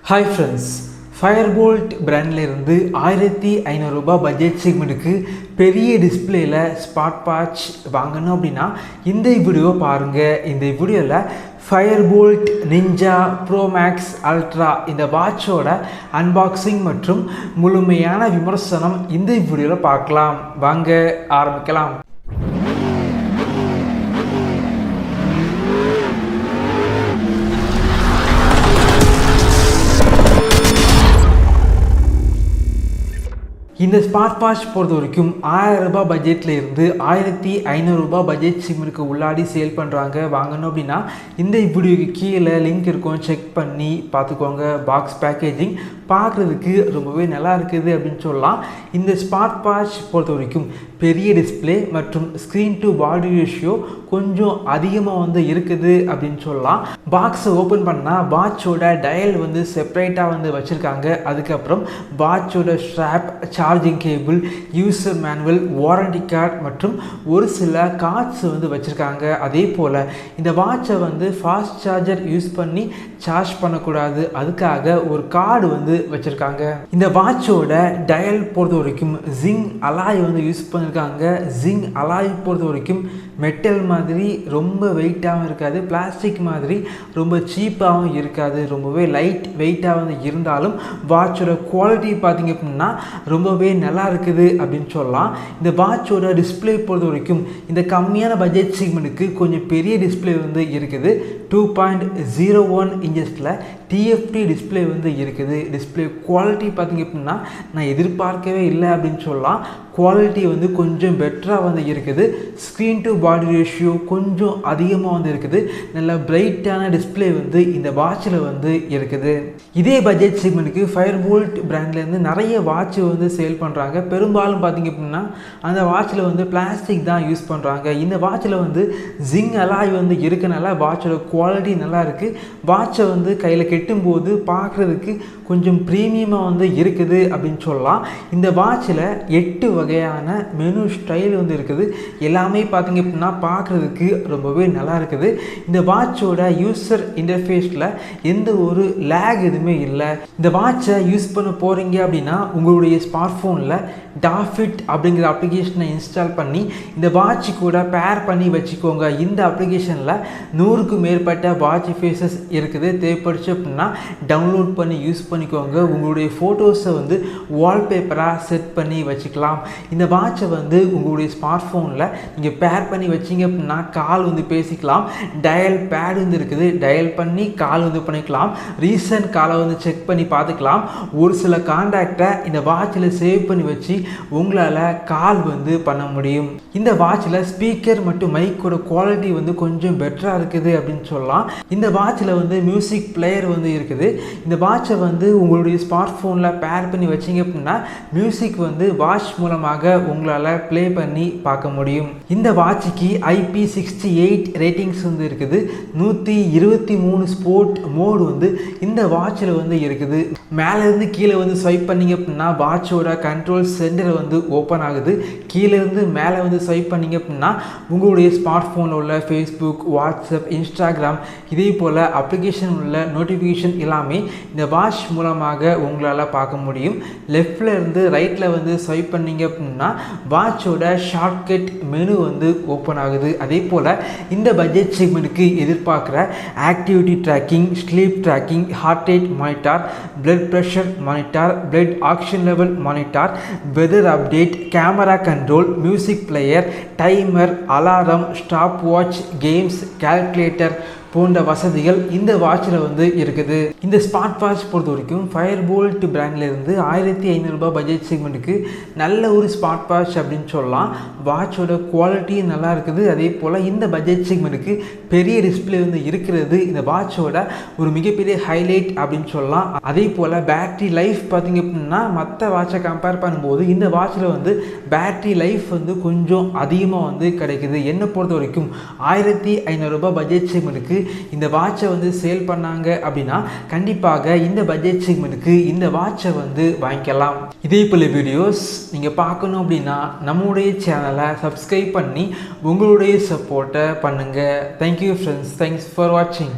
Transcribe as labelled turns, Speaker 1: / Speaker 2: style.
Speaker 1: Hi friends, Boltt பிராண்டில் இருந்து 1500 ரூபாய் பட்ஜெட் செக்மெண்ட்டுக்கு பெரிய டிஸ்பிளேல ஸ்மார்ட் வாட்ச் வாங்கணும் அப்படின்னா இந்த வீடியோ பாருங்கள். இந்த வீடியோவில் Boltt Ninja Pro Max Ultra இந்த வாட்சோட அன்பாக்சிங் மற்றும் முழுமையான விமர்சனம் இந்த வீடியோவில் பார்க்கலாம். வாங்க ஆரம்பிக்கலாம். இந்த ஸ்மார்ட் வாட்ச் பொறுத்த வரைக்கும் 1000 ரூபாய் பட்ஜெட்டில் இருந்து 1500 ரூபாய் பட்ஜெட் சிம்முக்கு உள்ளாடி சேல் பண்ணுறாங்க. வாங்கணும் அப்படின்னா இந்த வீடியோக்கு கீழே லிங்க் இருக்கும், செக் பண்ணி பார்த்துக்கோங்க. பாக்ஸ் பேக்கேஜிங் பார்க்குறதுக்கு ரொம்பவே நல்லா இருக்குது அப்படின்னு சொல்லலாம். இந்த ஸ்மார்ட் வாட்ச் பொறுத்த வரைக்கும் பெரிய டிஸ்பிளே மற்றும் ஸ்க்ரீன் டு பாடி ரேஷியோ கொஞ்சம் அதிகமாக இருக்குது அப்படின்னு சொல்லலாம். பாக்ஸை ஓப்பன் பண்ணால் வாட்சோட டயல் செப்பரேட்டாக வச்சுருக்காங்க. அதுக்கப்புறம் வாட்சோட strap, charging cable, user manual, warranty card மற்றும் ஒரு சில கார்ட்ஸ் வச்சுருக்காங்க. அதே போல் இந்த வாட்சை ஃபாஸ்ட் சார்ஜர் யூஸ் பண்ணி சார்ஜ் பண்ணக்கூடாது, அதுக்காக ஒரு கார்டு வச்சுருக்காங்க. இந்த வாட்சோட டயல் பொறுத்த வரைக்கும் ஜிங்க் அலாய் யூஸ் பண்ணியிருக்காங்க. ஜிங்க் அலாய் பொறுத்த வரைக்கும் மெட்டல் மாதிரி ரொம்ப வெயிட்டாகவும் இருக்காது, பிளாஸ்டிக் மாதிரி ரொம்ப சீப்பாகவும் இருக்காது, ரொம்பவே லைட் வெயிட்டாக இருந்தாலும் வாட்சோட குவாலிட்டி பார்த்திங்க அப்படின்னா ரொம்பவே நல்லா இருக்குது அப்படின்னு சொல்லலாம். இந்த வாட்சோட டிஸ்பிளே பொறுத்த வரைக்கும் இந்த கம்மியான பட்ஜெட் செக்மெண்ட்டுக்கு கொஞ்சம் பெரிய டிஸ்பிளே இருக்குது. 2.01 இன்ச்சஸில் டிஎஃப்டி டிஸ்பிளே இருக்குது. டிஸ்பிளே குவாலிட்டி பார்த்திங்க அப்படின்னா நான் எதிர்பார்க்கவே இல்லை அப்படின்னு சொல்லலாம். குவாலிட்டி கொஞ்சம் பெட்டராக இருக்குது. ஸ்க்ரீன் டு பாடி ரேஷியோ கொஞ்சம் அதிகமாக இருக்குது. நல்ல பிரைட்டான டிஸ்பிளே இந்த வாட்சில் இருக்குது. இதே பட்ஜெட் செக்மெண்ட்டுக்கு Boltt பிராண்ட்லேருந்து நிறைய வாட்ச் சேல் பண்ணுறாங்க. பெரும்பாலும் பார்த்திங்க அப்படின்னா அந்த வாட்சில் பிளாஸ்டிக் தான் யூஸ் பண்ணுறாங்க. இந்த வாட்சில் ஜிங்க் அலாய் இருக்கனால வாட்சோட குவாலிட்டி நல்லா இருக்குது. வாட்சை கையில் கெட்டும்போது பார்க்குறதுக்கு கொஞ்சம் ப்ரீமியமாக இருக்குது அப்படின்னு சொல்லலாம். இந்த வாட்சில் 8 வகையான மெனு ஸ்டைல் இருக்குது. எல்லாமே பார்த்திங்க அப்படின்னா பார்க்குறதுக்கு ரொம்பவே நல்லா இருக்குது. இந்த வாட்சோட யூசர் இன்டர்ஃபேஸில் எந்த ஒரு லேக் எதுவுமே இல்லை. இந்த வாட்சை யூஸ் பண்ண போகிறீங்க அப்படின்னா உங்களுடைய ஸ்மார்ட் ஃபோனில் டாஃபிட் அப்படிங்கிற அப்ளிகேஷனை இன்ஸ்டால் பண்ணி இந்த வாட்ச் கூட பேர் பண்ணி வச்சுக்கோங்க. இந்த அப்ளிகேஷனில் 100க்கும் மேற்பட்ட வாட்ச் ஃபேஸஸ் இருக்குது. தேவைப்படுச்சு அப்படின்னா டவுன்லோட் பண்ணி யூஸ் பண்ணிக்கோங்க. உங்களுடைய ஃபோட்டோஸை வால்பேப்பராக செட் பண்ணி வச்சுக்கலாம். இந்த வாட்சை உங்களுடைய ஸ்மார்ட் ஃபோனில் நீங்கள் பேர் பண்ணி வச்சிங்க அப்படின்னா கால் பேசிக்கலாம். டயல் பேட் இருக்குது, டயல் பண்ணி கால் பண்ணிக்கலாம். ரீசன்ட் காலை செக் பண்ணி பார்த்துக்கலாம். ஒரு சில கான்டாக்டை இந்த வாட்சில் சேவ் பண்ணி வச்சு உங்களால் கால் பண்ண முடியும். இந்த வாட்சில் ஸ்பீக்கர் மற்றும் மைக்கோட குவாலிட்டி கொஞ்சம் பெட்டராக இருக்குது அப்படின்னு சொல்லலாம். இந்த வாட்சில் மியூசிக் பிளேயர் இருக்குது. இந்த வாட்சை உங்களுடைய ஸ்மார்ட் ஃபோனில் பேர் பண்ணி வச்சிங்க அப்படின்னா மியூசிக் வாட்ச் மூலமாக உங்களால் ப்ளே பண்ணி பார்க்க முடியும். இந்த வாட்சுக்கு IP68 ரேட்டிங்ஸ் இருக்குது. 123 ஸ்போர்ட் மோடு இந்த வாட்சில் இருக்குது. மேலேருந்து கீழே ஸ்வைப் பண்ணிங்க அப்படின்னா வாட்சோட கண்ட்ரோல் சென்டர் ஓப்பன் ஆகுது. கீழேருந்து மேலே ஸ்வைப் பண்ணிங்க அப்படின்னா உங்களுடைய ஸ்மார்ட் ஃபோனில் உள்ள ஃபேஸ்புக், வாட்ஸ்அப், இன்ஸ்டாகிராம் இதே போல் அப்ளிகேஷன் உள்ள நோட்டிஃபிகேஷன் எல்லாமே இந்த வாட்ச் மூலமாக உங்களால் பார்க்க முடியும். லெஃப்டில் இருந்து ரைட்டில் ஸ்வைப் பண்ணிங்க அப்படின்னா வாட்சோட ஷார்ட்கட் மெனு ஓப்பன் ஆகுது. அதே போல் இந்த பட்ஜெட் செக்மெண்ட்டுக்கு எதிர்பார்க்குற activity tracking, sleep tracking, heart rate monitor, blood pressure monitor, blood oxygen level monitor, weather update, camera control, music player, timer, alarm, stopwatch, games, calculator போன்ற வசதிகள் இந்த வாட்சில் இருக்குது. இந்த ஸ்மார்ட் வாட்ச் பொறுத்த வரைக்கும் Boltt பிராண்ட்லேருந்து 1500 ரூபாய் பட்ஜெட் செக்மெண்ட்டுக்கு நல்ல ஒரு ஸ்மார்ட் வாட்ச் அப்படின்னு சொல்லலாம். வாட்சோட குவாலிட்டி நல்லா இருக்குது. அதே போல் இந்த பட்ஜெட் செக்மெண்ட்டுக்கு பெரிய டிஸ்பிளே இருக்கிறது இந்த வாட்சோட ஒரு மிகப்பெரிய ஹைலைட் அப்படின்னு சொல்லலாம். அதே போல் பேட்டரி லைஃப் பார்த்திங்க அப்படின்னா மற்ற வாட்சை கம்பேர் பண்ணும்போது இந்த வாட்சில் பேட்டரி லைஃப் கொஞ்சம் அதிகமாக கிடைக்குது. என்னை பொறுத்த வரைக்கும் 1500 ரூபாய் பட்ஜெட் செக்மெண்ட்டுக்கு இந்த வாட்சை சேல் பண்ணாங்க அப்படின்னா கண்டிப்பாக இந்த பட்ஜெட் செக்மெண்ட்டுக்கு இந்த வாட்சை வாங்கிக்கலாம். இதே போல வீடியோஸ் நீங்கள் பார்க்கணும் அப்படின்னா நம்முடைய சேனலை சப்ஸ்கிரைப் பண்ணி உங்களுடைய சப்போர்ட்டை பண்ணுங்கள். தேங்க்யூ ஃப்ரெண்ட்ஸ், தேங்க்ஸ் ஃபார் வாட்சிங்.